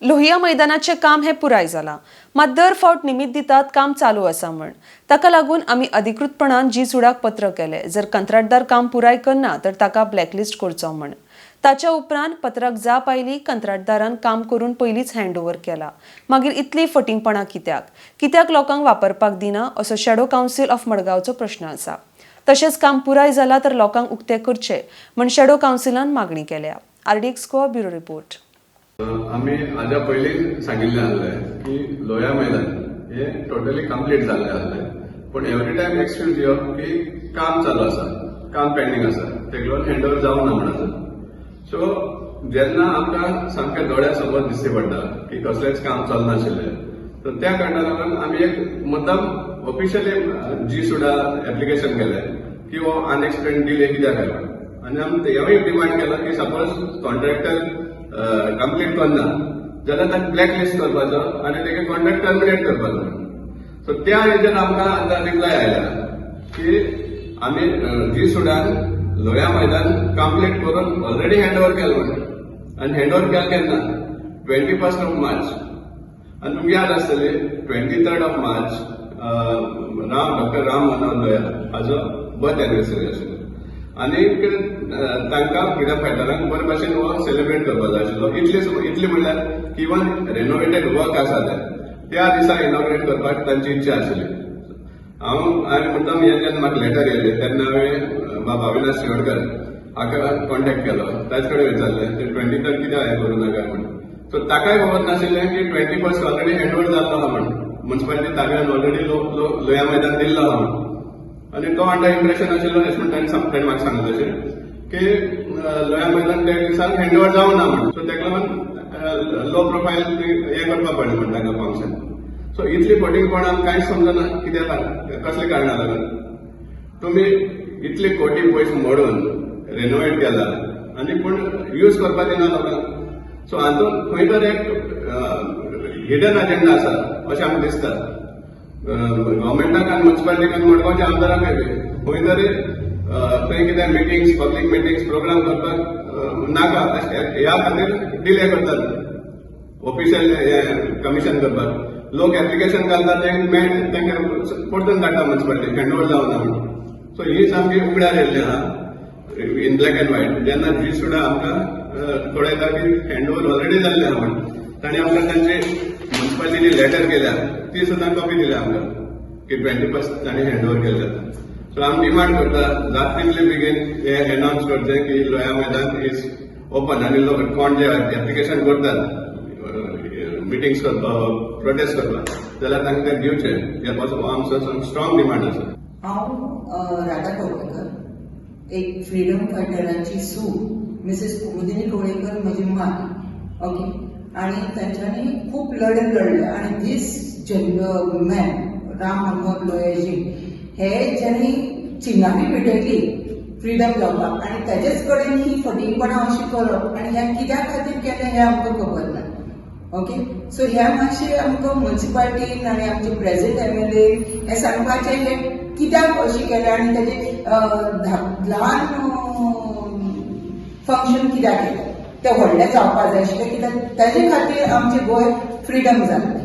लोहिया मैदानाचे काम हे पुराय जाला, मात दर फावट निमित दितात काम चालू आसा म्हण. ताका लागून आमी अधिकृतपणान जी.सुडाक पत्र केले. जर कंत्राटदार काम पुराय करना तर ताका ब्लॅकलिस्ट करचो म्हण. ताच्या उपरांत पत्राक जाप आयली. कंत्राटदारान काम करून पयलींच हँडओव्हर केला. मागीर इतली फटिंगपणां कित्याक लोकांक वापरपाक दिना असो शॅडो कावन्सिल ऑफ मडगांवचो प्रश्न आसा. तशेंच काम पुराय जाला तर लोकांक उक्ते करचे म्हण शॅडो कावन्सिलान मागणी केल्या. RDX Goa bureau report. आम्ही हाज्या पयलीं सांगिल्लें आसलें की लोहिया मैदान हे टोटली कंप्लीट जाल्लें आसलें, पण एवरी टायम एक्सक्यूज दिवप की काम चालू आसा, काम पेंडींग आसा, तेका लागून हँडओव्हर जावंक ना म्हणून. सो जेन्ना आमकां सामकें दोळ्या समोर दिश्टी पडटा की कसलेंच काम चलनाशिल्लें, तर त्या कारणाक लागून आमी एक मुद्दाम ऑफिशियली जी.सुडा एप्लिकेशन केलें की हो अनएक्सप्लेन डिले कित्याक आयलो. आनी आमी हेवूय डिमांड केला की सपोज कॉन्ट्रॅक्टर कंप्लीट करना जाल्यार ताका ब्लॅकलिस्ट करपाचो आनी तेगे कॉन्ट्रॅक्ट टर्मिनेट करपाचो. सो त्या हेजेर आमकां आतां रिप्लाय आयला की आमी जी.सुडान लोहिया मैदान कंप्लीट करून ऑलरेडी हँडओव्हर केलो म्हणून. आनी हँडओव्हर केलें केन्ना 21 मार्च. आनी तुमकां याद आसतली 23 मार्च डॉक्टर राम मनोहर लोहिया हाजो बर्थ एनिवर्सरी आशिल्लो. आनी तांकां फ्रिडम फायटरांक बरे भाशेन हो सेलिब्रेट करपाक जाय आशिल्लो. इतली म्हणल्यार इवन रेनोवेटेड वर्क आसा त्या दिसा इनॉग्रेट करपाक तांची इच्छा आशिल्ली. हांवें मुद्दाम हे जेन्ना म्हाका लेटर येयली तेन्ना हांवें बाबा अविनाश शिरोडकर हाका कॉन्टॅक्ट केलो. ताचे कडेन विचारलें ते 23 कित्याक हें करूं नाका म्हण. सो ताकाय खबर नाशिल्लें की 21 ऑलरेडी हँडओव्हर जाल्लो आहा म्हण. म्युन्सिपालिटी ताब्यान ऑलरेडी लोहिया मैदान दिल्लो आहा म्हण. आनी तो अंडर इम्प्रेशन आशिल्लो अशें म्हणून ताणें म्हाका सांगलें तशें की लोहिया मैदान त्या दिसाक हँडओव्हर जावं ना म्हणून. सो ताका लागून लो प्रोफायल हें करपाक पडलें म्हण तांकां फंक्शन. सो इतली फटिंगपणां कांयच समजना कित्याक कसले कारणाक लागून. तुमी इतले कोटी पयस मोडून रेनोवेट केला आनी पूण यूज करपाक दिना लोकांक. सो हातूंत खंय तर एक हिडन अजेंडा आसा अशें आमकां दिसता. गव्हर्मेंटाक आनी म्युन्सिपालिटीक मडगांवच्या आमदारांकय बी खंय तरी थंय कितें मिटिंग्स, पब्लीक मिटिंग्स, प्रोग्राम करपाक नाका ह्या खातीर डिले करतात ऑफिशियल कमिशन करपाक. लोक एप्लिकेशन घालतात तांकां परतून धाडटा म्युन्सिपालिटी हँडओव्हर जावना म्हणून. सो ही सामकी उगड्यार येयल्ली आहा इन ब्लॅक एंड व्हायट. जेन्ना जी.सुडा आमकां कळयता की हँडओव्हर ऑलरेडी जाल्लें आहा म्हणून. तांणी आमकां तांचे म्युन्सिपालिटीनी लेटर केल्या ती सुद्दां कॉपी दिल्या आमकां की 21 तांणी हँडओव्हर केलें. सो आमी डिमांड करता जाता तितले बेगीन हे अनाउन्स करचें की लोहिया मैदान इज ओपन. आनी लोक कोण जे एप्लिकेशन करतात मिटिंग्स करपाक, प्रोटेस्ट करपाक, जाल्यार तांकां ते दिवचे. ह्या आमचो स्ट्रॉंग डिमांड आसा. हांव राधा कवळेकर, एक फ्रीडम फायटरांची सू मिसेस कुमुदिनी कवळेकर म्हजी माय. ओके. आणि तांच्यांनी खूप लढत लढले आणि दीस मॅन राम मनोहर लोहियाजी हे ज्यांनी चिंगारी पेटयली फ्रीडम जावपाक आनी ताजेच कडेन ही फटिंगपणां अशी करप आनी हें कित्या खातीर केलें हें आमकां खबर ना. ओके. सो ह्या मातशें आमकां म्युन्सिपालिटीन आनी आमचे प्रेझेंट MLA हें सांगपाचें हे कित्याक अशें केलें आनी ताजें ल्हान फंक्शन कित्याक केलें ते व्हडलें जावपाक जाय आशिल्लें कित्याक ताजे खातीर आमचें गोंय फ्रीडम जाल्लें.